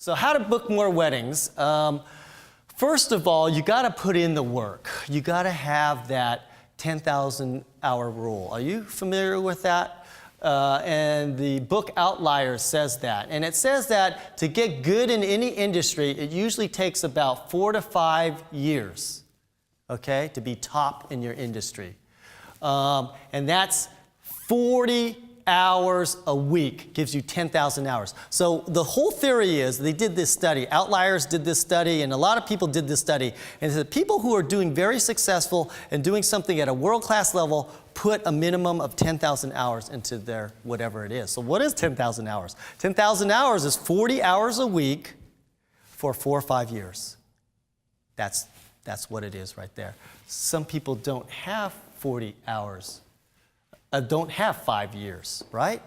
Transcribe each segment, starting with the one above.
So how to book more weddings? First of all, you got to put in the work. You got to have that 10,000 hour rule. Are you familiar with that? And the book Outliers says that. And it says that to get good in any industry, it usually takes about 4 to 5 years, okay, to be top in your industry. And that's 40 hours a week gives you 10,000 hours. So the whole theory is, they did this study, Outliers did this study, and a lot of people did this study, and the people who are doing very successful and doing something at a world-class level put a minimum of 10,000 hours into their whatever it is. So what is 10,000 hours? 10,000 hours is 40 hours a week for 4 or 5 years. That's what it is right there. Some people don't have 40 hours. Don't have 5 years, right?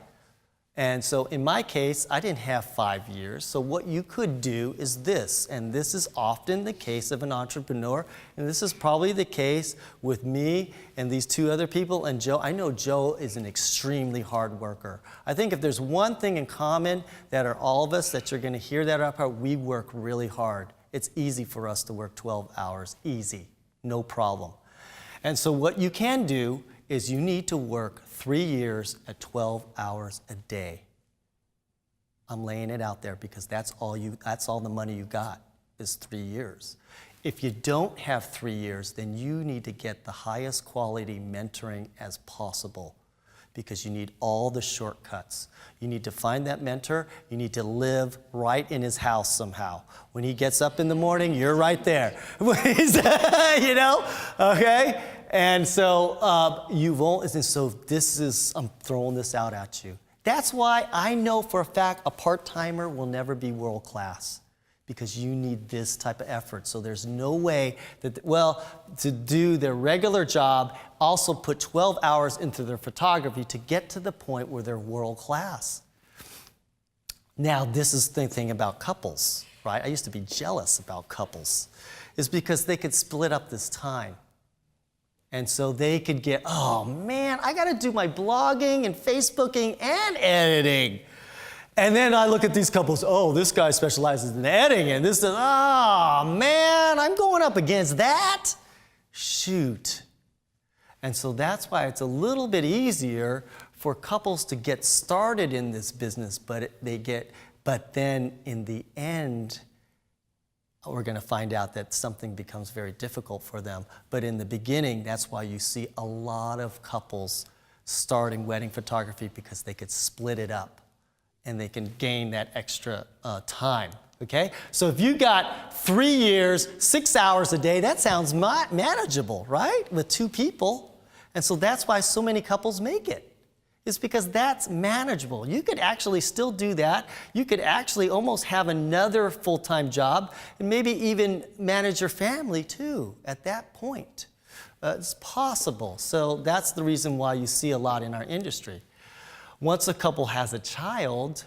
And so in my case, I didn't have 5 years. So what you could do is this, and this is often the case of an entrepreneur, and this is probably the case with me and these 2 other people and Joe. I know Joe is an extremely hard worker. I think if there's one thing in common that are all of us that you're going to hear that about, we work really hard. It's easy for us to work 12 hours, easy, no problem. And so what you can do is you need to work 3 years at 12 hours a day. I'm laying it out there because that's all the money you got is 3 years. If you don't have 3 years, then you need to get the highest quality mentoring as possible because you need all the shortcuts. You need to find that mentor. You need to live right in his house somehow. When he gets up in the morning, you're right there. You know, okay? And so I'm throwing this out at you. That's why I know for a fact a part-timer will never be world class because you need this type of effort. So there's no way that, to do their regular job, also put 12 hours into their photography to get to the point where they're world class. Now, this is the thing about couples, right? I used to be jealous about couples. It's because they could split up this time. And so they could get, oh man, I got to do my blogging and Facebooking and editing. And then I look at these couples, oh, this guy specializes in editing, and this is, oh man, I'm going up against that. Shoot. And so that's why it's a little bit easier for couples to get started in this business, but then in the end, we're going to find out that something becomes very difficult for them. But in the beginning, that's why you see a lot of couples starting wedding photography because they could split it up and they can gain that extra time, okay? So if you got 3 years, 6 hours a day, that sounds manageable, right? With 2 people. And so that's why so many couples make it. It's because that's manageable. You could actually still do that. You could actually almost have another full-time job and maybe even manage your family too at that point. It's possible. So that's the reason why you see a lot in our industry. Once a couple has a child,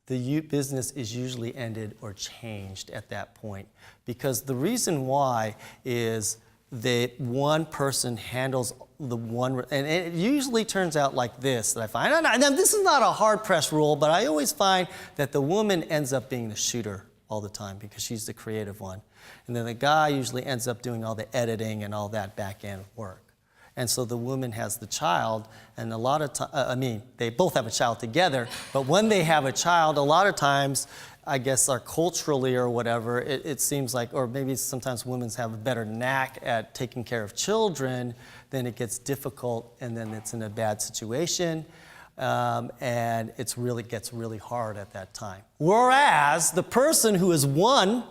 the business is usually ended or changed at that point. Because the reason why is that one person handles the one, and it usually turns out like this that I find. Now, this is not a hard-pressed rule, but I always find that the woman ends up being the shooter all the time because she's the creative one. And then the guy usually ends up doing all the editing and all that back-end work. And so the woman has the child, and a lot of times, they both have a child together, but when they have a child, a lot of times, I guess, are culturally or whatever, it seems like, or maybe sometimes women have a better knack at taking care of children, then it gets difficult, and then it's in a bad situation, and it gets really hard at that time. Whereas the person who is one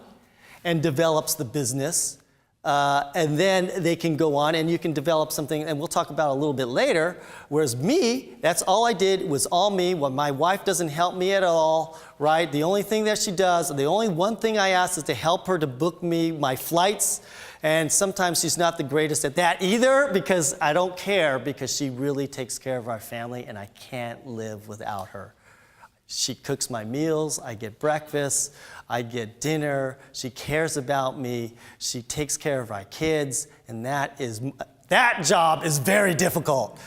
and develops the business, and then they can go on and you can develop something, and we'll talk about it a little bit later. Whereas me, that's all I did, was all me. Well, my wife doesn't help me at all, right? The only thing that she does, the only one thing I ask is to help her to book me my flights. And sometimes she's not the greatest at that either because I don't care because she really takes care of our family and I can't live without her. She cooks my meals, I get breakfast, I get dinner, she cares about me, she takes care of our kids, and that job is very difficult.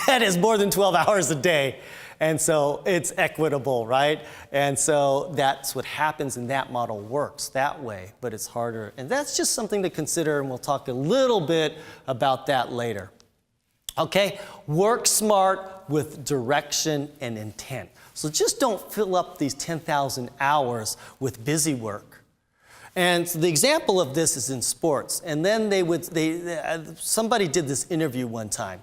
That is more than 12 hours a day. And so it's equitable, right? And so that's what happens, and that model works that way, but it's harder. And that's just something to consider, and we'll talk a little bit about that later. Okay, work smart with direction and intent. So just don't fill up these 10,000 hours with busy work. And so the example of this is in sports. And then somebody did this interview one time,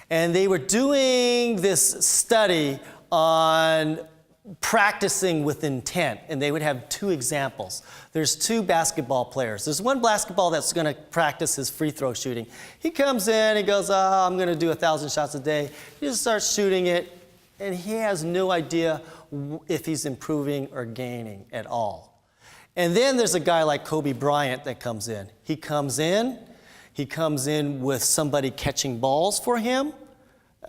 and they were doing this study on practicing with intent, and they would have two examples. There's two basketball players. There's one basketball that's going to practice his free throw shooting. He comes in, he goes, I'm going to do 1,000 shots a day. He just starts shooting it, and he has no idea if he's improving or gaining at all. And then there's a guy like Kobe Bryant that comes in. He comes in with somebody catching balls for him.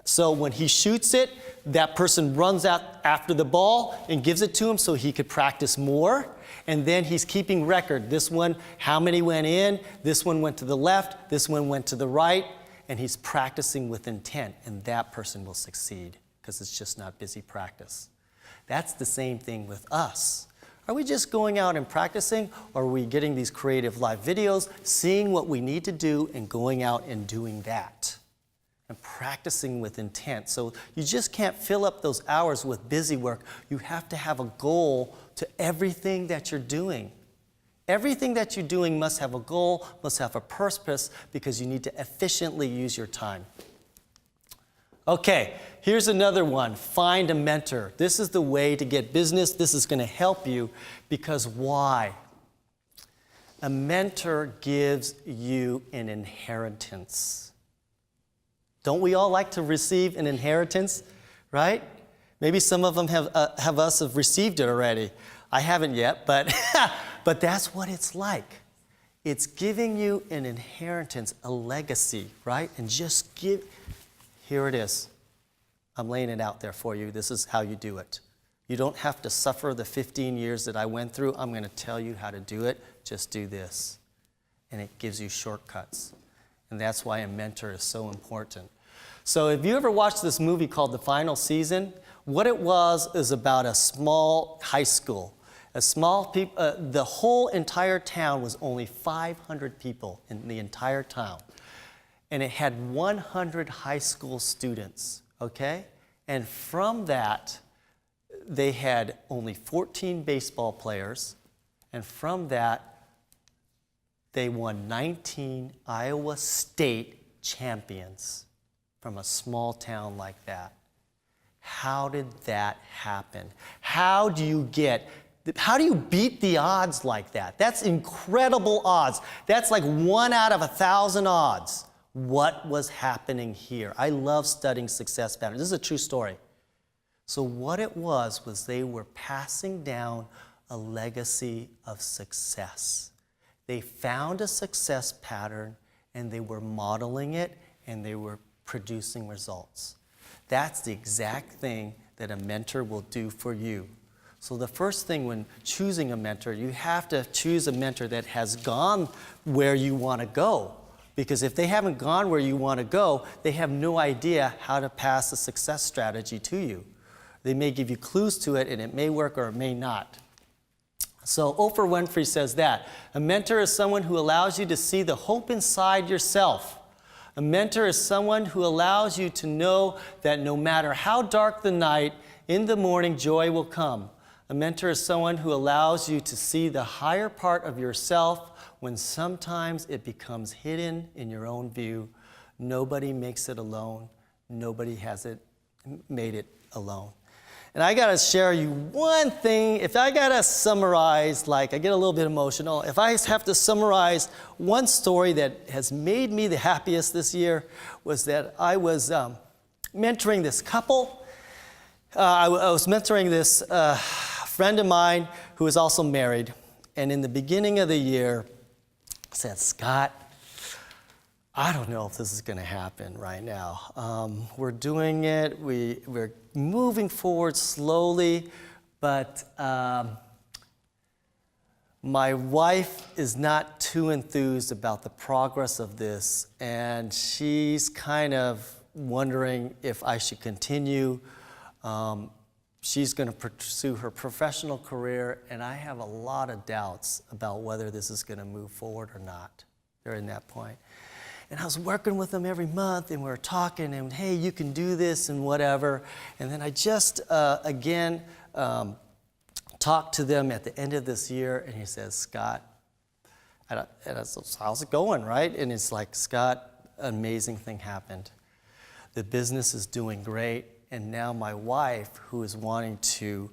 So when he shoots it, that person runs out after the ball and gives it to him so he could practice more. And then he's keeping record. This one, how many went in? This one went to the left. This one went to the right. And he's practicing with intent. And that person will succeed because it's just not busy practice. That's the same thing with us. Are we just going out and practicing, or are we getting these creative live videos, seeing what we need to do, and going out and doing that? And practicing with intent. So you just can't fill up those hours with busy work. You have to have a goal to everything that you're doing. Everything that you're doing must have a goal, must have a purpose, because you need to efficiently use your time. Okay, here's another one. Find a mentor. This is the way to get business. This is going to help you, because why? A mentor gives you an inheritance. Don't we all like to receive an inheritance, right? Maybe some of them have received it already. I haven't yet, but but that's what it's like. It's giving you an inheritance, a legacy, right? And just give. Here it is. I'm laying it out there for you. This is how you do it. You don't have to suffer the 15 years that I went through. I'm going to tell you how to do it. Just do this. And it gives you shortcuts. And that's why a mentor is so important. So if you ever watched this movie called The Final Season, what it was is about a small high school. The whole entire town was only 500 people in the entire town. And it had 100 high school students, okay? And from that, they had only 14 baseball players. And from that, they won 19 Iowa State champions from a small town like that. How did that happen? How do you beat the odds like that? That's incredible odds. That's like 1 out of 1,000 odds. What was happening here? I love studying success patterns. This is a true story. So what it was they were passing down a legacy of success. They found a success pattern, and they were modeling it, and they were producing results. That's the exact thing that a mentor will do for you. So the first thing when choosing a mentor, you have to choose a mentor that has gone where you want to go. Because if they haven't gone where you want to go, they have no idea how to pass a success strategy to you. They may give you clues to it, and it may work or it may not. So Oprah Winfrey says that a mentor is someone who allows you to see the hope inside yourself. A mentor is someone who allows you to know that no matter how dark the night, in the morning joy will come. A mentor is someone who allows you to see the higher part of yourself when sometimes it becomes hidden in your own view. Nobody makes it alone. Nobody has made it alone. And I gotta share you one thing. If I gotta summarize, I get a little bit emotional. If I have to summarize one story that has made me the happiest this year, was that I was mentoring this couple. I was mentoring this friend of mine who is also married. And in the beginning of the year, I said, Scott, I don't know if this is going to happen right now. We're doing it. We're moving forward slowly, but my wife is not too enthused about the progress of this, and she's kind of wondering if I should continue. She's going to pursue her professional career, and I have a lot of doubts about whether this is going to move forward or not. They're in that point. And I was working with them every month, and we were talking, and hey, you can do this and whatever. And then I just, again, talked to them at the end of this year, and he says, Scott, and I said, how's it going, right? And it's like, Scott, an amazing thing happened. The business is doing great. And now my wife, who is wanting to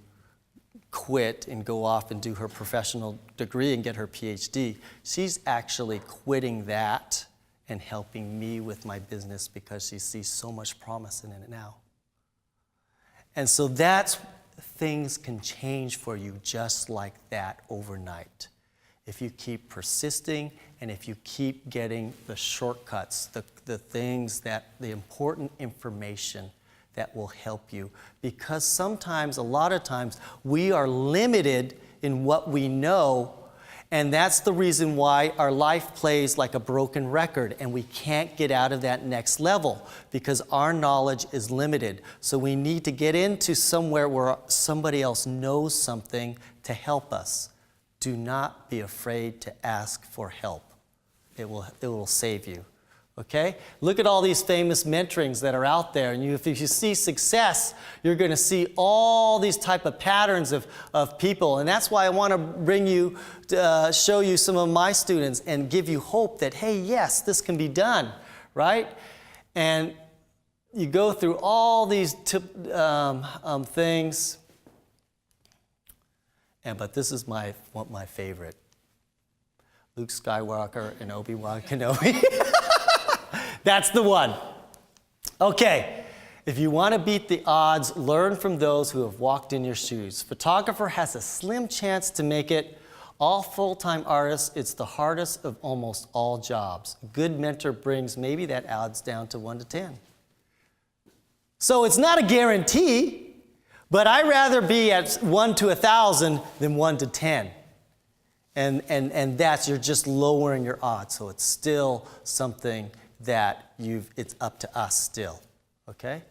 quit and go off and do her professional degree and get her PhD, she's actually quitting that and helping me with my business because she sees so much promise in it now. And so things can change for you just like that overnight. If you keep persisting and if you keep getting the shortcuts, the things the important information that will help you. Because sometimes, a lot of times, we are limited in what we know, and that's the reason why our life plays like a broken record and we can't get out of that next level because our knowledge is limited. So we need to get into somewhere where somebody else knows something to help us. Do not be afraid to ask for help. It will save you. Okay? Look at all these famous mentorings that are out there. And if you see success, you're going to see all these type of patterns of people. And that's why I want to bring you, show you some of my students and give you hope that, hey, yes, this can be done, right? And you go through all these things. But this is my favorite. Luke Skywalker and Obi-Wan Kenobi. That's the one. Okay, if you want to beat the odds, learn from those who have walked in your shoes. Photographer has a slim chance to make it. All full-time artists, it's the hardest of almost all jobs. A good mentor brings maybe that odds down to 1 to 10. So it's not a guarantee, but I'd rather be at 1 to 1,000 than 1 to 10. And that's, you're just lowering your odds. So it's still something that it's up to us still, okay?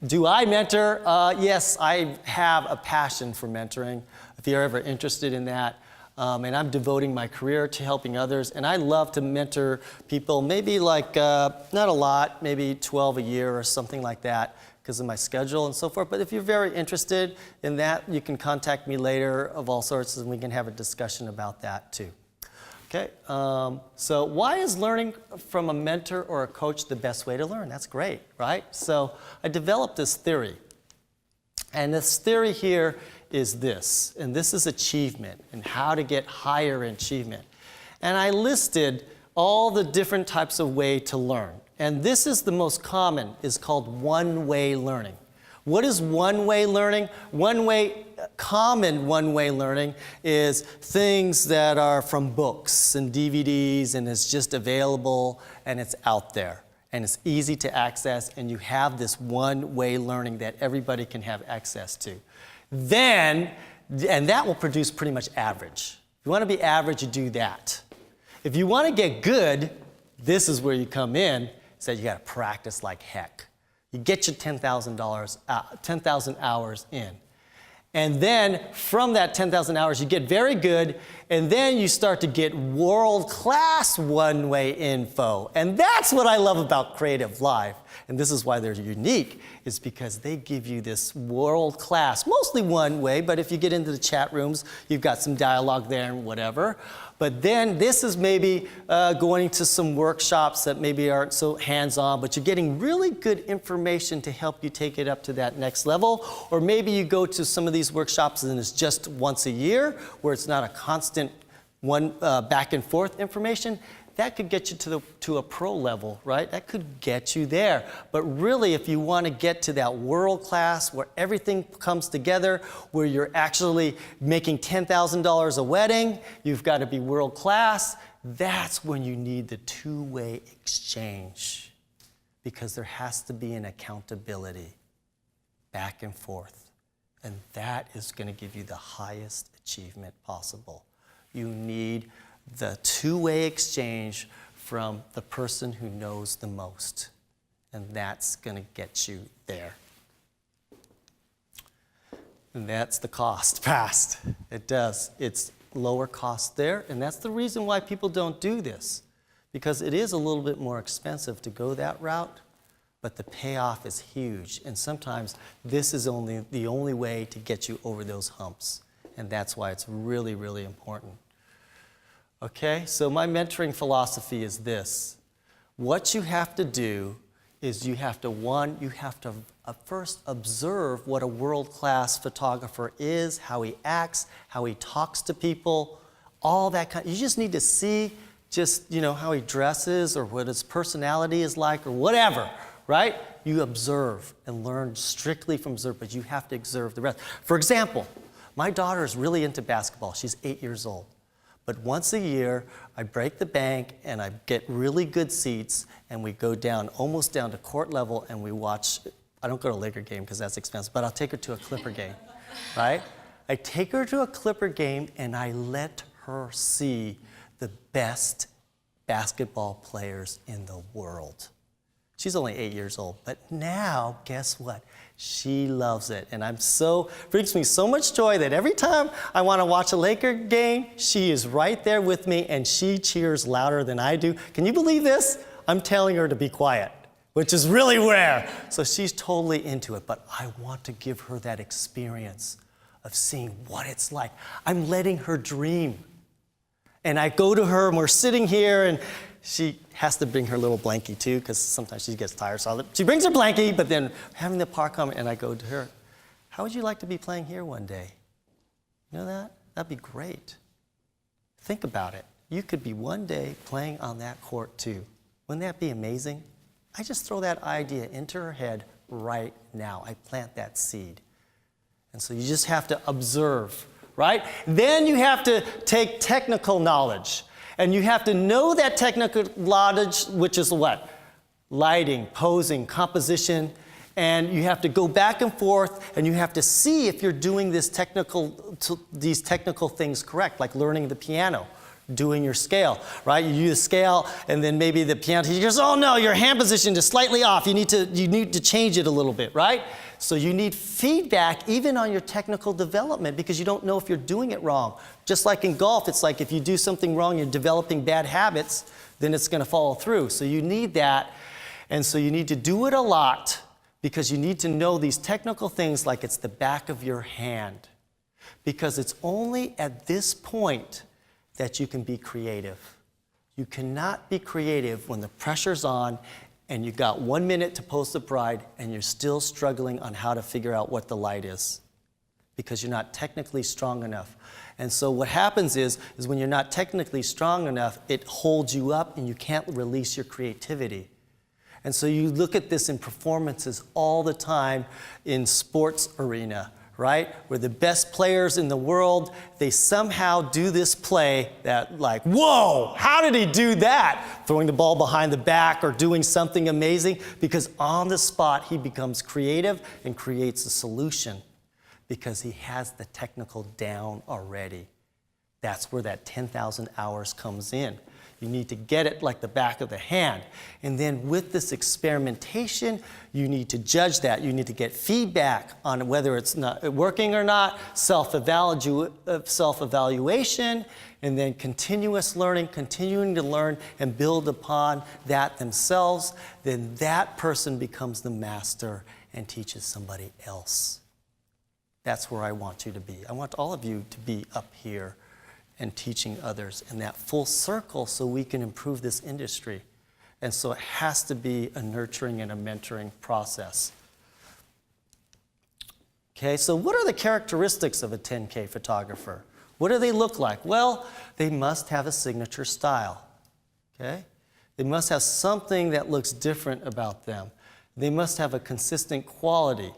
Do I mentor? Yes, I have a passion for mentoring, if you're ever interested in that. And I'm devoting my career to helping others. And I love to mentor people, maybe like, not a lot, maybe 12 a year or something like that, because of my schedule and so forth. But if you're very interested in that, you can contact me later of all sorts, and we can have a discussion about that too. Okay, so why is learning from a mentor or a coach the best way to learn? That's great, right? So I developed this theory. And this theory here is this, and this is achievement and how to get higher in achievement. And I listed all the different types of way to learn. And this is the most common, is called one-way learning. What is one-way learning? Common one-way learning is things that are from books and DVDs, and it's just available and it's out there and it's easy to access, and you have this one-way learning that everybody can have access to. And that will produce pretty much average. If you want to be average, you do that. If you want to get good, this is where you come in. So you got to practice like heck. You get your 10,000 hours in. And then from that 10,000 hours, you get very good, and then you start to get world-class one-way info. And that's what I love about Creative Live. And this is why they're unique, is because they give you this world-class, mostly one way, but if you get into the chat rooms, you've got some dialogue there and whatever. But then this is maybe going to some workshops that maybe aren't so hands-on, but you're getting really good information to help you take it up to that next level. Or maybe you go to some of these workshops and it's just once a year, where it's not a constant back and forth information. That could get you to a pro level, right? That could get you there. But really, if you want to get to that world class where everything comes together, where you're actually making $10,000 a wedding, you've got to be world class, that's when you need the two-way exchange. Because there has to be an accountability back and forth. And that is going to give you the highest achievement possible. You need the two-way exchange from the person who knows the most. And that's going to get you there. And that's the cost passed. It does. It's lower cost there, and that's the reason why people don't do this, because it is a little bit more expensive to go that route, but the payoff is huge. And sometimes this is the only way to get you over those humps. And that's why it's really, really important. Okay, so my mentoring philosophy is this. What you have to do is you have to first observe what a world-class photographer is, how he acts, how he talks to people, all that kind. You just need to see just, how he dresses or what his personality is like or whatever, right? You observe and learn strictly from observe, but you have to observe the rest. For example, my daughter is really into basketball. She's 8 years old. But once a year, I break the bank and I get really good seats and we go down, almost down to court level, and we watch. I don't go to a Laker game because that's expensive, but I'll take her to a Clipper game, right? I take her to a Clipper game and I let her see the best basketball players in the world. She's only 8 years old, but now, guess what? She loves it, and brings me so much joy that every time I want to watch a Laker game, she is right there with me, and she cheers louder than I do. Can you believe this? I'm telling her to be quiet, which is really rare. So she's totally into it, but I want to give her that experience of seeing what it's like. I'm letting her dream. And I go to her, and we're sitting here, and she has to bring her little blankie too, because sometimes she gets tired. So she brings her blankie, but then having the park come, and I go to her, how would you like to be playing here one day? You know that? That'd be great. Think about it. You could be one day playing on that court too. Wouldn't that be amazing? I just throw that idea into her head right now. I plant that seed. And so you just have to observe, right? Then you have to take technical knowledge. And you have to know that technical knowledge, which is what? Lighting, posing, composition. And you have to go back and forth, and you have to see if you're doing these technical things correct, like learning the piano, doing your scale, right? You use scale, and then maybe the piano teacher goes, oh no, your hand position is slightly off. You need to change it a little bit, right? So you need feedback even on your technical development, because you don't know if you're doing it wrong. Just like in golf, it's like if you do something wrong, you're developing bad habits, then it's going to follow through. So you need that, and so you need to do it a lot, because you need to know these technical things like it's the back of your hand. Because it's only at this point that you can be creative. You cannot be creative when the pressure's on and you got 1 minute to post the bride and you're still struggling on how to figure out what the light is, because you're not technically strong enough. And so what happens is when you're not technically strong enough, it holds you up and you can't release your creativity. And so you look at this in performances all the time in sports arena, right? Where the best players in the world, they somehow do this play that like, whoa, how did he do that? Throwing the ball behind the back or doing something amazing, because on the spot he becomes creative and creates a solution because he has the technical down already. That's where that 10,000 hours comes in. You need to get it like the back of the hand. And then with this experimentation, you need to judge that. You need to get feedback on whether it's not working or not, self-evaluation, and then continuous learning, continuing to learn and build upon that themselves. Then that person becomes the master and teaches somebody else. That's where I want you to be. I want all of you to be up here and teaching others in that full circle so we can improve this industry. And so it has to be a nurturing and a mentoring process. Okay, so what are the characteristics of a 10K photographer? What do they look like? Well, they must have a signature style. Okay? They must have something that looks different about them. They must have a consistent quality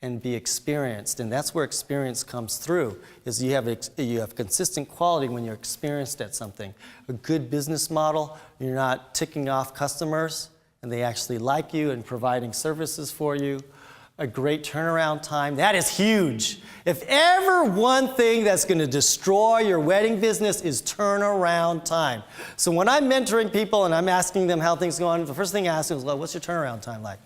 and be experienced, and that's where experience comes through, is you have consistent quality when you're experienced at something. A good business model, you're not ticking off customers, and they actually like you and providing services for you. a great turnaround time. That is huge. If ever one thing that's going to destroy your wedding business is turnaround time. So when I'm mentoring people and I'm asking them how things are going, the first thing I ask them is, well, what's your turnaround time like?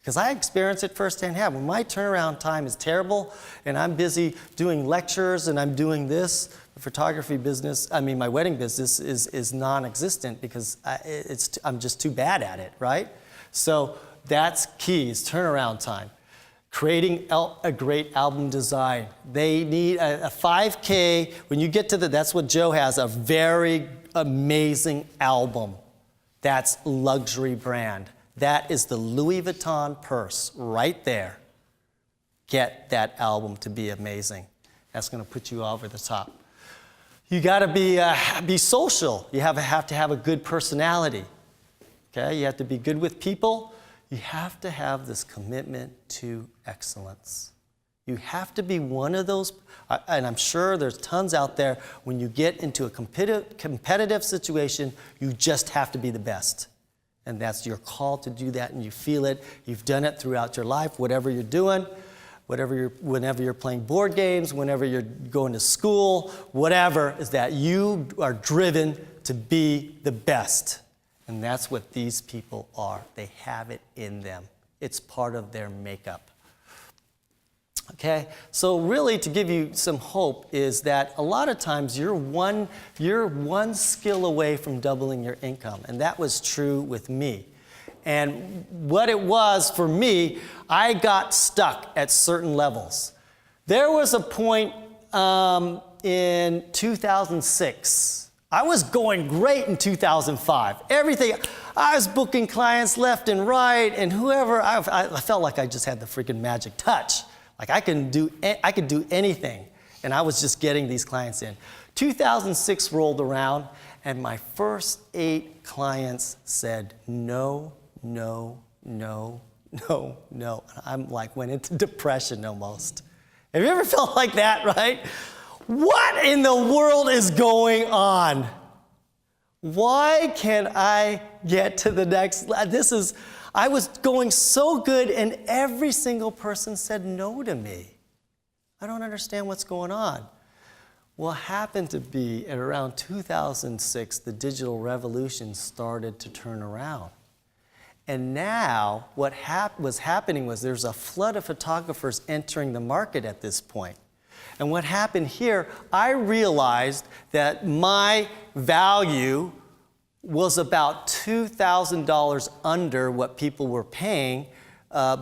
Because I experience it firsthand. When my turnaround time is terrible and I'm busy doing lectures and I'm doing this, the photography business, my wedding business is non-existent because I'm just too bad at it, right? So that's key, is turnaround time. Creating a great album design. They need a 5K. When you get to that's what Joe has, a very amazing album. That's luxury brand. That is the Louis Vuitton purse right there. Get that album to be amazing. That's going to put you over the top. You got to be social. You have to have a good personality. Okay? You have to be good with people. You have to have this commitment to excellence. You have to be one of those, and I'm sure there's tons out there, when you get into a competitive situation, you just have to be the best. And that's your call to do that, and you feel it. You've done it throughout your life, whatever you're doing, whenever you're playing board games, whenever you're going to school, whatever, is that you are driven to be the best. And that's what these people are. They have it in them. It's part of their makeup. Okay, so really to give you some hope is that a lot of times you're one skill away from doubling your income, and that was true with me. And what it was for me, I got stuck at certain levels. There was a point in 2006. I was going great in 2005. Everything, I was booking clients left and right, and whoever, I felt like I just had the freaking magic touch. Like I could do anything, and I was just getting these clients in. 2006 rolled around, and my first 8 clients said no, no, no, no, no. I'm like, went into depression almost. Have you ever felt like that, right? What in the world is going on? Why can't I get to the next? I was going so good, and every single person said no to me. I don't understand what's going on. Well, it happened to be at around 2006, the digital revolution started to turn around. And now what was happening was there's a flood of photographers entering the market at this point. And what happened here, I realized that my value was about $2,000 under what people were paying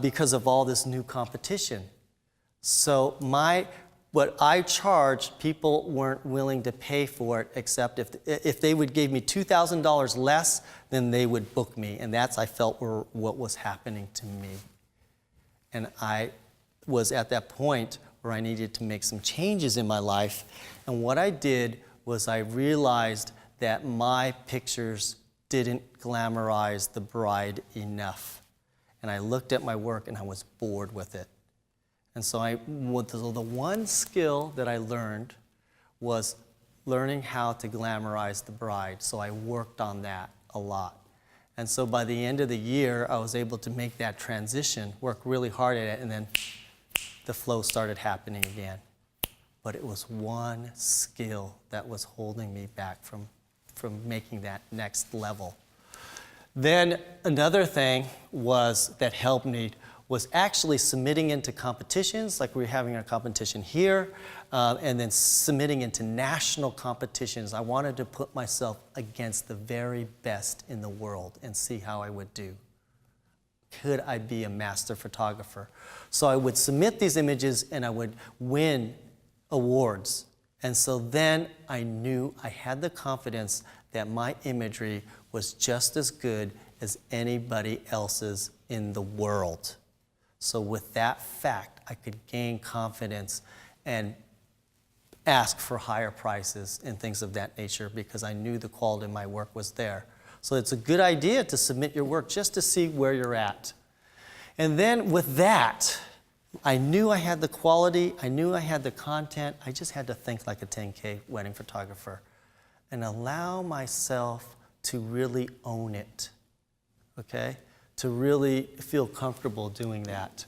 because of all this new competition. So what I charged, people weren't willing to pay for it, except if they would give me $2,000 less, then they would book me. And that's, I felt, what was happening to me. And I was at that point where I needed to make some changes in my life. And what I did was I realized that my pictures didn't glamorize the bride enough. And I looked at my work and I was bored with it. And so the one skill that I learned was learning how to glamorize the bride. So I worked on that a lot. And so by the end of the year, I was able to make that transition, work really hard at it, and then the flow started happening again. But it was one skill that was holding me back from making that next level. Then another thing that helped me was actually submitting into competitions, like we're having a competition here, and then submitting into national competitions. I wanted to put myself against the very best in the world and see how I would do. Could I be a master photographer? So I would submit these images and I would win awards. And so then I knew I had the confidence that my imagery was just as good as anybody else's in the world. So with that fact, I could gain confidence and ask for higher prices and things of that nature because I knew the quality of my work was there. So it's a good idea to submit your work just to see where you're at. And then with that, I knew I had the quality, I knew I had the content, I just had to think like a 10K wedding photographer and allow myself to really own it, okay? To really feel comfortable doing that.